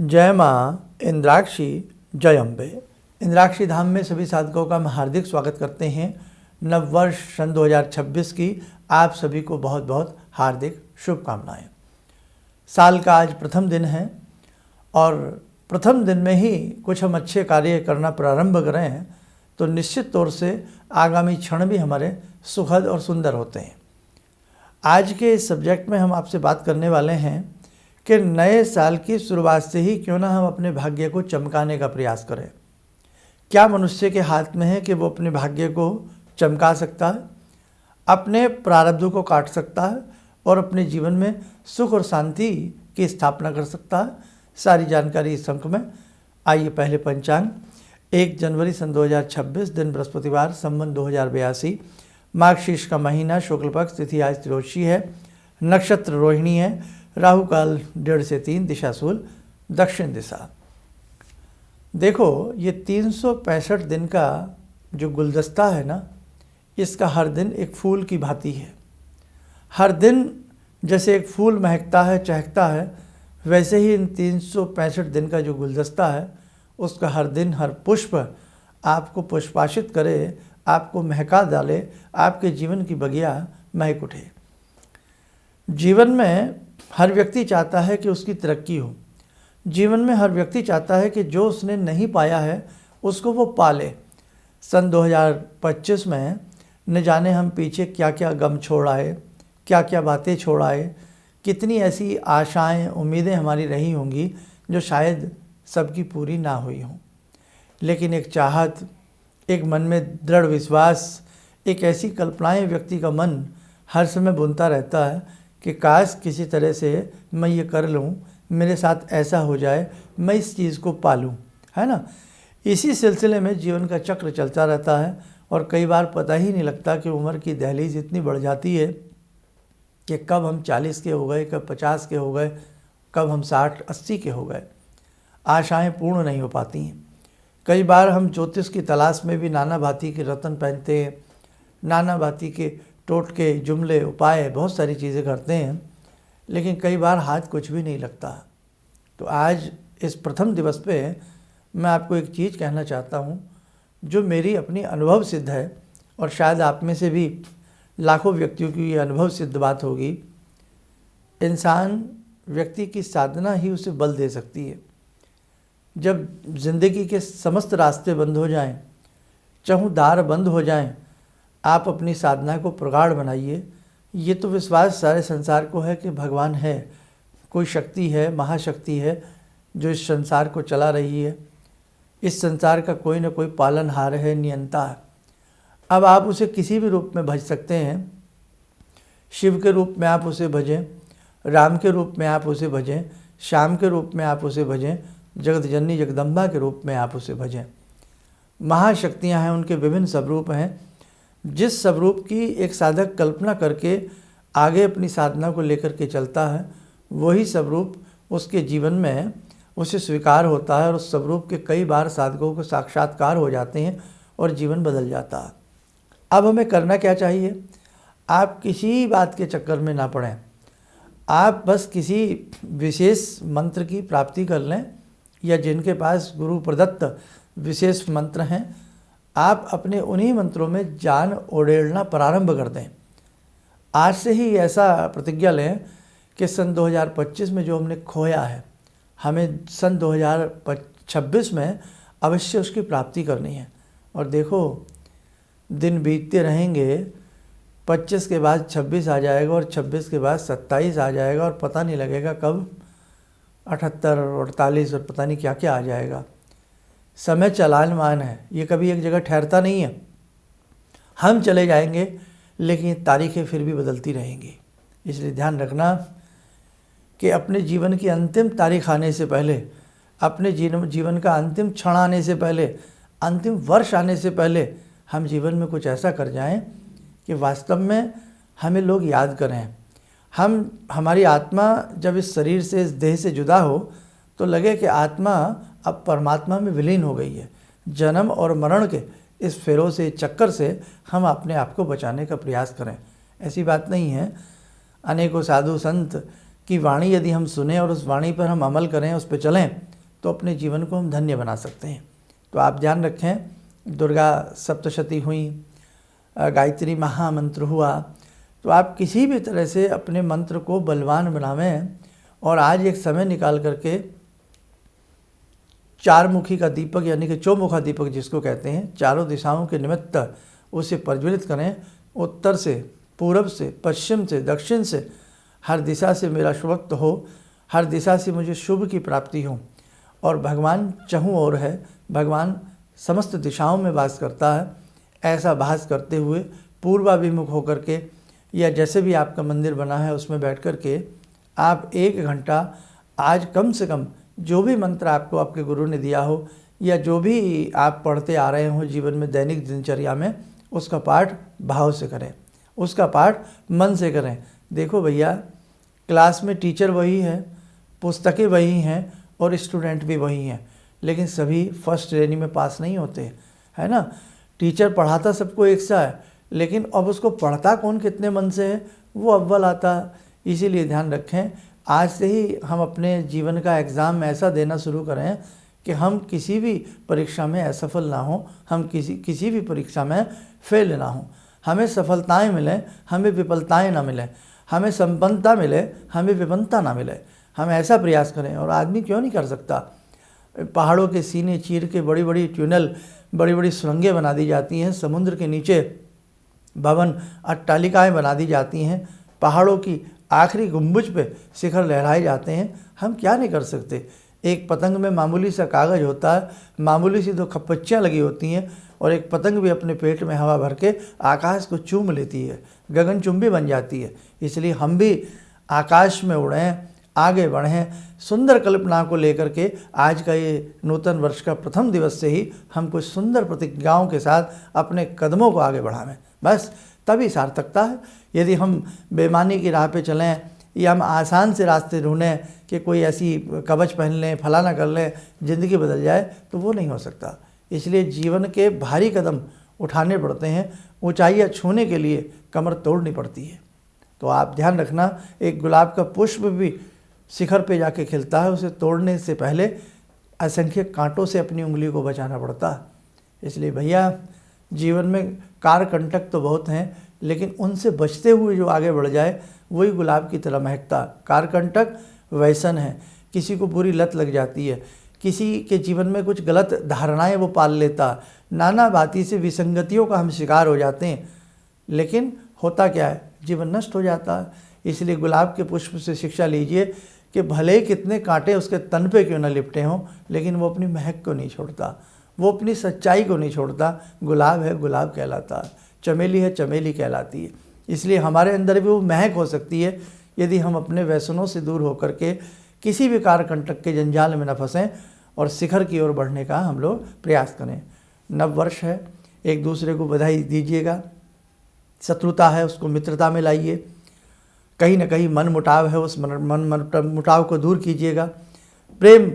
जय माँ इंद्राक्षी, जय अम्बे। इंद्राक्षी धाम में सभी साधकों का हम हार्दिक स्वागत करते हैं। नव वर्ष सन 2026 की आप सभी को बहुत बहुत हार्दिक शुभकामनाएं। साल का आज प्रथम दिन है और प्रथम दिन में ही कुछ हम अच्छे कार्य करना प्रारंभ करें तो निश्चित तौर से आगामी क्षण भी हमारे सुखद और सुंदर होते हैं। आज के इस सब्जेक्ट में हम आपसे बात करने वाले हैं कि नए साल की शुरुआत से ही क्यों ना हम अपने भाग्य को चमकाने का प्रयास करें। क्या मनुष्य के हाथ में है कि वो अपने भाग्य को चमका सकता है, अपने प्रारब्धों को काट सकता है और अपने जीवन में सुख और शांति की स्थापना कर सकता है। सारी जानकारी इस अंक में। आइए पहले पंचांग। 1 जनवरी सन 2026, दिन बृहस्पतिवार, संवत 2082, माघशीर्ष का महीना, शुक्ल पक्ष, तिथि आज त्रियोदशी है, नक्षत्र रोहिणी है, राहु काल 1:30 से 3, दिशा शूल दक्षिण दिशा। देखो, ये 365 दिन का जो गुलदस्ता है ना, इसका हर दिन एक फूल की भांति है। हर दिन जैसे एक फूल महकता है, चहकता है, वैसे ही इन 365 दिन का जो गुलदस्ता है उसका हर दिन हर पुष्प आपको पुष्पाशित करे, आपको महका डाले, आपके जीवन की बगिया महक उठे। जीवन में हर व्यक्ति चाहता है कि उसकी तरक्की हो। जीवन में हर व्यक्ति चाहता है कि जो उसने नहीं पाया है उसको वो पाले। सन 2025 में न जाने हम पीछे क्या क्या गम छोड़ आए, क्या क्या बातें छोड़ आए, कितनी ऐसी आशाएं, उम्मीदें हमारी रही होंगी जो शायद सबकी पूरी ना हुई हों। लेकिन एक चाहत, एक मन में दृढ़ विश्वास, एक ऐसी कल्पनाएं व्यक्ति का मन हर समय बुनता रहता है कि काश किसी तरह से मैं ये कर लूँ, मेरे साथ ऐसा हो जाए, मैं इस चीज़ को पालूँ, है ना। इसी सिलसिले में जीवन का चक्र चलता रहता है और कई बार पता ही नहीं लगता कि उम्र की दहलीज इतनी बढ़ जाती है कि कब हम 40 के हो गए, कब 50 के हो गए, कब हम 60-80 के हो गए। आशाएं पूर्ण नहीं हो पाती हैं। कई बार हम ज्योतिष की तलाश में भी नाना भांति के रत्न पहनते हैं, नाना भांति के टोटके, जुमले, उपाय, बहुत सारी चीज़ें करते हैं, लेकिन कई बार हाथ कुछ भी नहीं लगता। तो आज इस प्रथम दिवस पे मैं आपको एक चीज़ कहना चाहता हूँ जो मेरी अपनी अनुभव सिद्ध है और शायद आप में से भी लाखों व्यक्तियों की ये अनुभव सिद्ध बात होगी। इंसान, व्यक्ति की साधना ही उसे बल दे सकती है। जब जिंदगी के समस्त रास्ते बंद हो जाएं, चाहे द्वार बंद हो जाएं, आप अपनी साधना को प्रगाढ़ बनाइए। ये तो विश्वास सारे संसार को है कि भगवान है, कोई शक्ति है, महाशक्ति है जो इस संसार को चला रही है। इस संसार का कोई ना कोई पालनहार है, नियंता है। अब आप उसे किसी भी रूप में भज सकते हैं। शिव के रूप में आप उसे भजें, राम के रूप में आप उसे भजें, श्याम के रूप में आप उसे भजें, जगत जननी जगदम्बा के रूप में आप उसे भजें। महाशक्तियाँ हैं, उनके विभिन्न स्वरूप हैं। जिस स्वरूप की एक साधक कल्पना करके आगे अपनी साधना को लेकर के चलता है, वही स्वरूप उसके जीवन में उसे स्वीकार होता है और उस स्वरूप के कई बार साधकों को साक्षात्कार हो जाते हैं और जीवन बदल जाता है। अब हमें करना क्या चाहिए? आप किसी बात के चक्कर में ना पड़ें। आप बस किसी विशेष मंत्र की प्राप्ति कर लें या जिनके पास गुरु प्रदत्त विशेष मंत्र हैं, आप अपने उन्हीं मंत्रों में जान उड़ेलना प्रारंभ कर दें। आज से ही ऐसा प्रतिज्ञा लें कि सन 2025 में जो हमने खोया है, हमें सन 2026 में अवश्य उसकी प्राप्ति करनी है। और देखो, दिन बीतते रहेंगे, 25 के बाद 26 आ जाएगा और 26 के बाद 27 आ जाएगा और पता नहीं लगेगा कब 78, 48 और पता नहीं क्या क्या आ जाएगा। समय चलायमान है, ये कभी एक जगह ठहरता नहीं है। हम चले जाएंगे लेकिन तारीखें फिर भी बदलती रहेंगी। इसलिए ध्यान रखना कि अपने जीवन की अंतिम तारीख आने से पहले, अपने जीवन का अंतिम क्षण आने से पहले, अंतिम वर्ष आने से पहले हम जीवन में कुछ ऐसा कर जाएं कि वास्तव में हमें लोग याद करें। हमारी आत्मा जब इस शरीर से, इस देह से जुदा हो तो लगे कि आत्मा अब परमात्मा में विलीन हो गई है। जन्म और मरण के इस फेरों से, चक्कर से हम अपने आप को बचाने का प्रयास करें। ऐसी बात नहीं है। अनेकों साधु संत की वाणी यदि हम सुने और उस वाणी पर हम अमल करें, उस पर चलें, तो अपने जीवन को हम धन्य बना सकते हैं। तो आप ध्यान रखें, दुर्गा सप्तशती हुई, गायत्री महामंत्र हुआ, तो आप किसी भी तरह से अपने मंत्र को बलवान बनावें और आज एक समय निकाल करके चार मुखी का दीपक यानी कि चौमुखा दीपक जिसको कहते हैं, चारों दिशाओं के निमित्त उसे प्रज्वलित करें। उत्तर से, पूरब से, पश्चिम से, दक्षिण से, हर दिशा से मेरा शुभत्व हो, हर दिशा से मुझे शुभ की प्राप्ति हो। और भगवान चहुँ ओर है, भगवान समस्त दिशाओं में वास करता है। ऐसा भास करते हुए पूर्वाभिमुख होकर के या जैसे भी आपका मंदिर बना है उसमें बैठ कर के आप 1 घंटा आज कम से कम जो भी मंत्र आपको आपके गुरु ने दिया हो या जो भी आप पढ़ते आ रहे हो जीवन में दैनिक दिनचर्या में, उसका पाठ भाव से करें, उसका पाठ मन से करें। देखो भैया, क्लास में टीचर वही है, पुस्तकें वही हैं और स्टूडेंट भी वही हैं, लेकिन सभी फर्स्ट श्रेणी में पास नहीं होते, है ना। टीचर पढ़ाता सबको एक सा है, लेकिन अब उसको पढ़ता कौन कितने मन से है वो अव्वल आता है। इसीलिए ध्यान रखें, आज से ही हम अपने जीवन का एग्ज़ाम ऐसा देना शुरू करें कि हम किसी भी परीक्षा में असफल ना हो, हम किसी भी परीक्षा में फेल ना हो। हमें सफलताएं मिलें, हमें विफलताएं ना मिलें, हमें संपन्नता मिले, हमें विपन्नता ना मिले। हम ऐसा प्रयास करें। और आदमी क्यों नहीं कर सकता? पहाड़ों के सीने चीर के बड़ी बड़ी ट्यूनल, बड़ी बड़ी सुरंगें बना दी जाती हैं, समुद्र के नीचे भवन अट्टालिकाएँ बना दी जाती हैं, पहाड़ों की आखिरी गुंबज पे शिखर लहराए जाते हैं। हम क्या नहीं कर सकते? एक पतंग में मामूली सा कागज़ होता है, मामूली सी 2 खप्पच्चियाँ लगी होती हैं और एक पतंग भी अपने पेट में हवा भर के आकाश को चूम लेती है, गगनचुंबी बन जाती है। इसलिए हम भी आकाश में उड़ें, आगे बढ़ें। सुंदर कल्पना को लेकर के आज का ये नूतन वर्ष का प्रथम दिवस से ही हम कुछ सुंदर प्रतिज्ञाओं के साथ अपने कदमों को आगे बढ़ावें, बस तभी सार्थकता है। यदि हम बेईमानी की राह पे चलें या हम आसान से रास्ते ढूंढें कि कोई ऐसी कवच पहन लें, फलाना कर लें, ज़िंदगी बदल जाए, तो वो नहीं हो सकता। इसलिए जीवन के भारी कदम उठाने पड़ते हैं, ऊंचाइयां छूने के लिए कमर तोड़नी पड़ती है। तो आप ध्यान रखना, एक गुलाब का पुष्प भी शिखर पे जाके खिलता है, उसे तोड़ने से पहले असंख्य कांटों से अपनी उंगली को बचाना पड़ता है। इसलिए भैया, जीवन में कार कंटक तो बहुत हैं, लेकिन उनसे बचते हुए जो आगे बढ़ जाए वही गुलाब की तरह महकता। कार कंटक वैसन है, किसी को बुरी लत लग जाती है, किसी के जीवन में कुछ गलत धारणाएं वो पाल लेता, नाना बाती से विसंगतियों का हम शिकार हो जाते हैं, लेकिन होता क्या है, जीवन नष्ट हो जाता है। इसलिए गुलाब के पुष्प से शिक्षा लीजिए कि भले ही कितने कांटे उसके तन पे क्यों न लिपटे हों, लेकिन वो अपनी महक को नहीं छोड़ता, वो अपनी सच्चाई को नहीं छोड़ता। गुलाब है, गुलाब कहलाता है, चमेली है, चमेली कहलाती है। इसलिए हमारे अंदर भी वो महक हो सकती है यदि हम अपने व्यसनों से दूर होकर के किसी भी कार कंटक के जंजाल में न फंसें और शिखर की ओर बढ़ने का हम लोग प्रयास करें। नव वर्ष है, एक दूसरे को बधाई दीजिएगा। शत्रुता है उसको मित्रता में लाइए, कहीं ना कहीं मन मुटाव है उस मन मुटाव को दूर कीजिएगा। प्रेम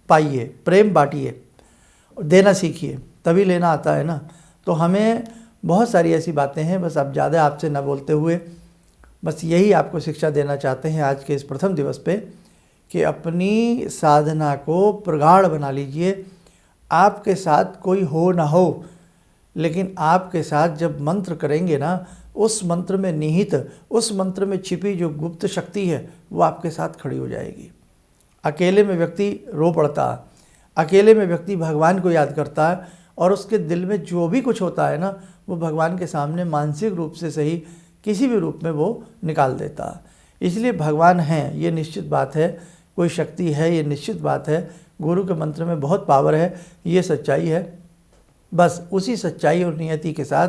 पाइए, प्रेम बांटिए, देना सीखिए, तभी लेना आता है ना। तो हमें बहुत सारी ऐसी बातें हैं, बस अब ज़्यादा आपसे न बोलते हुए बस यही आपको शिक्षा देना चाहते हैं आज के इस प्रथम दिवस पे कि अपनी साधना को प्रगाढ़ बना लीजिए। आपके साथ कोई हो ना हो, लेकिन आपके साथ जब मंत्र करेंगे ना, उस मंत्र में निहित, उस मंत्र में छिपी जो गुप्त शक्ति है वो आपके साथ खड़ी हो जाएगी। अकेले में व्यक्ति रो पड़ता है, अकेले में व्यक्ति भगवान को याद करता है और उसके दिल में जो भी कुछ होता है ना, वो भगवान के सामने मानसिक रूप से सही किसी भी रूप में वो निकाल देता है। इसलिए भगवान हैं ये निश्चित बात है, कोई शक्ति है ये निश्चित बात है, गुरु के मंत्र में बहुत पावर है, ये सच्चाई है। बस उसी सच्चाई और नियति के साथ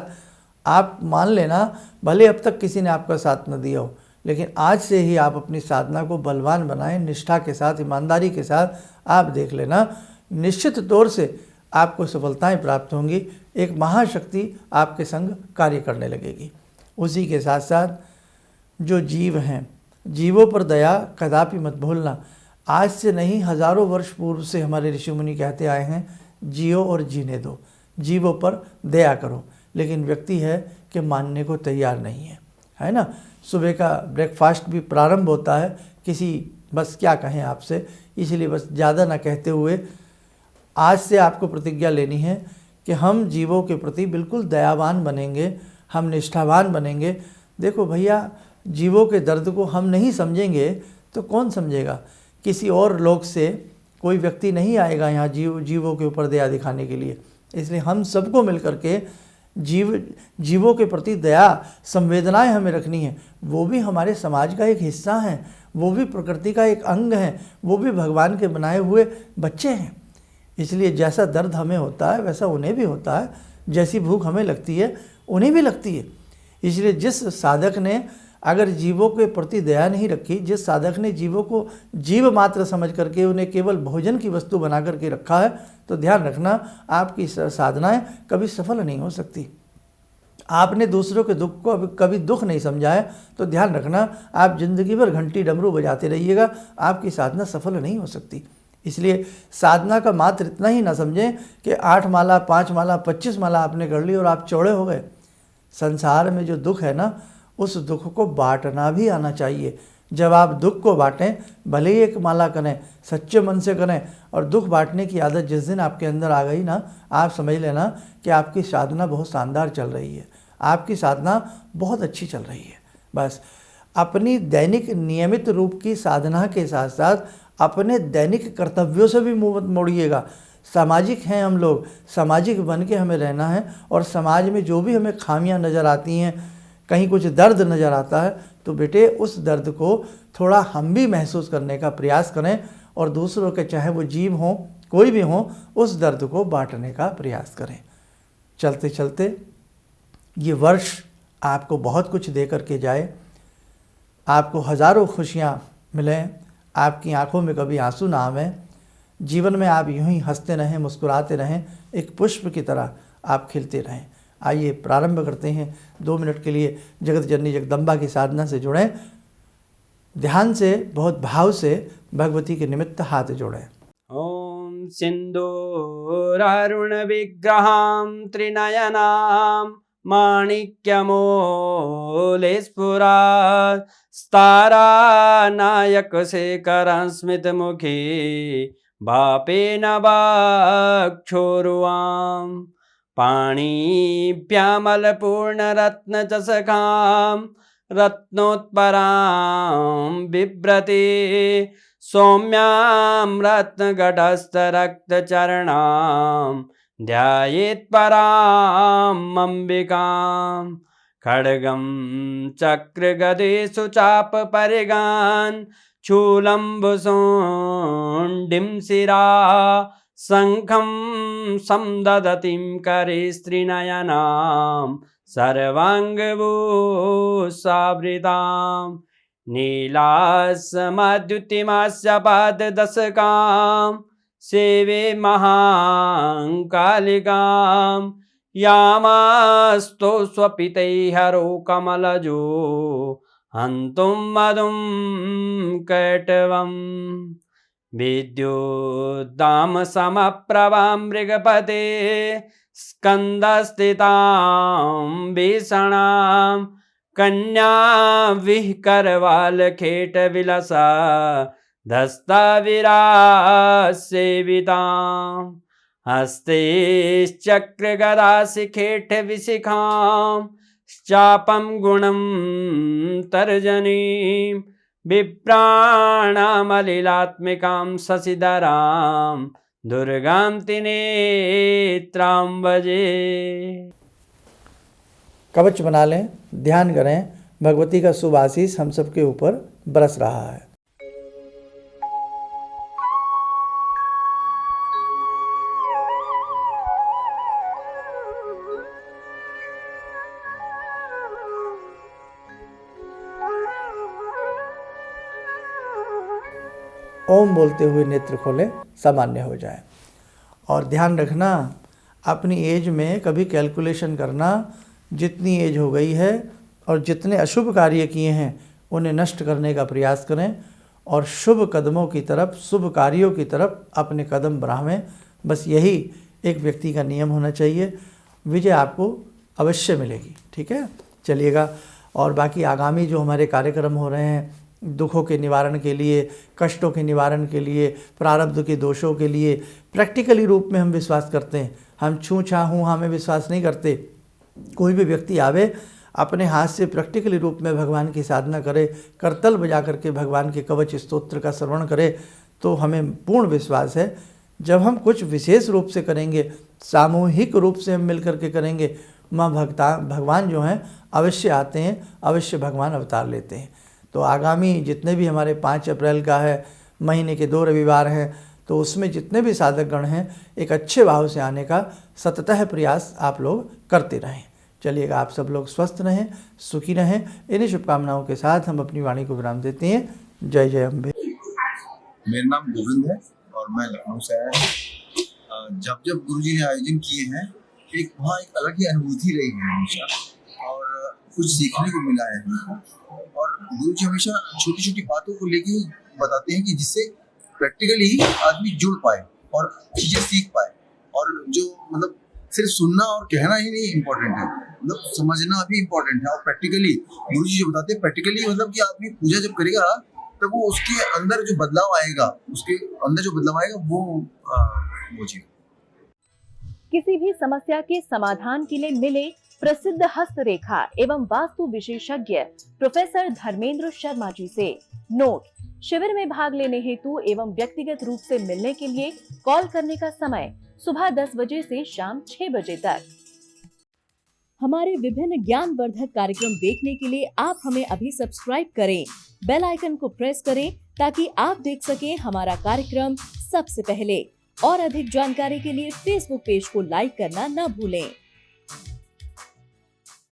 आप मान लेना, भले अब तक किसी ने आपका साथ न दिया हो, लेकिन आज से ही आप अपनी साधना को बलवान बनाएं, निष्ठा के साथ, ईमानदारी के साथ। आप देख लेना, निश्चित तौर से आपको सफलताएं प्राप्त होंगी, एक महाशक्ति आपके संग कार्य करने लगेगी। उसी के साथ साथ जो जीव हैं, जीवों पर दया कदापि मत भूलना। आज से नहीं, हज़ारों वर्ष पूर्व से हमारे ऋषि मुनि कहते आए हैं, जियो और जीने दो, जीवों पर दया करो। लेकिन व्यक्ति है कि मानने को तैयार नहीं है, है ना। सुबह का ब्रेकफास्ट भी प्रारंभ होता है किसी बस क्या कहें आपसे, इसलिए बस ज़्यादा ना कहते हुए आज से आपको प्रतिज्ञा लेनी है कि हम जीवों के प्रति बिल्कुल दयावान बनेंगे, हम निष्ठावान बनेंगे। देखो भैया, जीवों के दर्द को हम नहीं समझेंगे तो कौन समझेगा। किसी और लोक से कोई व्यक्ति नहीं आएगा यहाँ जीवों के ऊपर दया दिखाने के लिए। इसलिए हम सबको मिलकर के जीवों के प्रति दया संवेदनाएं हमें रखनी है। वो भी हमारे समाज का एक हिस्सा हैं, वो भी प्रकृति का एक अंग हैं, वो भी भगवान के बनाए हुए बच्चे हैं। इसलिए जैसा दर्द हमें होता है वैसा उन्हें भी होता है, जैसी भूख हमें लगती है उन्हें भी लगती है। इसलिए जिस साधक ने अगर जीवों के प्रति दया नहीं रखी, जिस साधक ने जीवों को जीव मात्र समझ करके उन्हें केवल भोजन की वस्तु बना करके रखा है, तो ध्यान रखना आपकी साधनाएं कभी सफल नहीं हो सकती। आपने दूसरों के दुख को कभी दुख नहीं समझा है तो ध्यान रखना आप जिंदगी भर घंटी डमरू बजाते रहिएगा, आपकी साधना सफल नहीं हो सकती। इसलिए साधना का मात्र इतना ही ना समझें कि 8 माला 5 माला 25 माला आपने कर ली और आप चौड़े हो गए। संसार में जो दुख है ना, उस दुख को बांटना भी आना चाहिए। जब आप दुख को बांटें, भले ही एक माला करें, सच्चे मन से करें, और दुख बांटने की आदत जिस दिन आपके अंदर आ गई ना, आप समझ लेना कि आपकी साधना बहुत शानदार चल रही है, आपकी साधना बहुत अच्छी चल रही है। बस अपनी दैनिक नियमित रूप की साधना के साथ साथ अपने दैनिक कर्तव्यों से भी मुँह मत मोड़िएगा। सामाजिक हैं हम लोग, सामाजिक बन के हमें रहना है, और समाज में जो भी हमें खामियां नज़र आती हैं, कहीं कुछ दर्द नज़र आता है, तो बेटे उस दर्द को थोड़ा हम भी महसूस करने का प्रयास करें, और दूसरों के चाहे वो जीव हों कोई भी हों, उस दर्द को बांटने का प्रयास करें। चलते चलते ये वर्ष आपको बहुत कुछ दे करके जाए, आपको हज़ारों खुशियाँ मिलें, आपकी आंखों में कभी आंसू ना आवें, जीवन में आप यूं ही हंसते रहें, मुस्कुराते रहें, एक पुष्प की तरह आप खिलते रहें। आइए प्रारंभ करते हैं। 2 मिनट के लिए जगत जननी जगदम्बा की साधना से जुड़ें, ध्यान से, बहुत भाव से भगवती के निमित्त हाथ जोड़ें। ओम सिंदूरारुण विग्रहां त्रिनयनां माणिक्यमूले स्फुरात् स्तारानायक शेखरं स्मितमुखी बापेन वक्षोरुवां पाणिभ्यामलपूर्णरत्नचषकां रत्नोत्परां बिभ्रति सौम्यां रत्नघटस्थरक्तचरणां ध्यायेत् परां अम्बिकां खड्गं चक्रगदेषु चापपरिगान् शूलम्बुशुण्डिं शिरा शङ्खं संदधतीं करे स्त्रीनयनां सर्वाङ्गभूषावृतां नीलासमद्युतिमास्य पाददशकां सेवे महाकालिकां यामास्तो स्वपितैर्हरो कमलजो हन्तुं मधुं कैटवम् विद्युद्दाम समप्रभां मृगपते स्कन्दस्थितां भीषणां कन्या विहकरवालखेटविलसा धस्ताविरासेवितां हस्तैश्चक्रगदाशिखेटविशिखां चापं गुणं तर्जनीं विप्राणामलिलात्मिकां शशिधरां दुर्गां त्रिनेत्रां भजे। कवच बना लें, ध्यान करें, भगवती का शुभ आशीष हम सबके ऊपर बरस रहा है। ओम बोलते हुए नेत्र खोलें, सामान्य हो जाए। और ध्यान रखना, अपनी एज में कभी कैलकुलेशन करना, जितनी एज हो गई है और जितने अशुभ कार्य किए हैं उन्हें नष्ट करने का प्रयास करें, और शुभ कदमों की तरफ, शुभ कार्यों की तरफ अपने कदम बढ़ावें। बस यही एक व्यक्ति का नियम होना चाहिए। विजय आपको अवश्य मिलेगी। ठीक है, चलिएगा। और बाकी आगामी जो हमारे कार्यक्रम हो रहे हैं, दुखों के निवारण के लिए, कष्टों के निवारण के लिए, प्रारब्ध के दोषों के लिए प्रैक्टिकली रूप में हम विश्वास करते हैं। हम छू छा हूँ हाँ में विश्वास नहीं करते। कोई भी व्यक्ति आवे अपने हाथ से प्रैक्टिकली रूप में भगवान की साधना करे, करतल बजा करके भगवान के कवच स्तोत्र का श्रवण करे, तो हमें पूर्ण विश्वास है जब हम कुछ विशेष रूप से करेंगे, सामूहिक रूप से हम मिल करके करेंगे, माँ भगवान जो हैं अवश्य आते हैं, अवश्य भगवान अवतार लेते हैं। तो आगामी जितने भी हमारे 5 अप्रैल का है, महीने के 2 रविवार हैं, तो उसमें जितने भी साधक गण हैं एक अच्छे भाव से आने का सततः प्रयास आप लोग करते रहें। चलिएगा, आप सब लोग स्वस्थ रहें, सुखी रहें। इन्हीं शुभकामनाओं के साथ हम अपनी वाणी को विराम देते हैं। जय जय अम्बे। मेरा नाम गोविंद है और मैं लखनऊ से आया हूँ। जब जब गुरुजी ने आयोजन किए हैं, एक वहाँ एक अलग ही अनुभूति रही है हमेशा, और कुछ सीखने को मिला है हमको। और गुरुजी हमेशा छोटी छोटी बातों को लेके ही बताते हैं कि जिससे प्रैक्टिकली आदमी जुड़ पाए और चीज़ें सीख पाए। और जो मतलब सिर्फ सुनना और कहना ही नहीं इम्पोर्टेंट है, मतलब समझना भी इम्पोर्टेंट है। और प्रैक्टिकली गुरुजी जो बताते हैं, प्रैक्टिकली मतलब कि आदमी पूजा जब करेगा तब वो उसके अंदर जो बदलाव आएगा, वो चीज। किसी भी समस्या के समाधान के लिए मिले प्रसिद्ध हस्तरेखा एवं वास्तु विशेषज्ञ प्रोफेसर धर्मेंद्र शर्मा जी से। नोट: शिविर में भाग लेने हेतु एवं व्यक्तिगत रूप से मिलने के लिए कॉल करने का समय सुबह 10 बजे से शाम 6 बजे तक। हमारे विभिन्न ज्ञानवर्धक कार्यक्रम देखने के लिए आप हमें अभी सब्सक्राइब करें, बेल आइकन को प्रेस करें ताकि आप देख सकें हमारा कार्यक्रम सबसे पहले। और अधिक जानकारी के लिए फेसबुक पेज को लाइक करना न भूलें।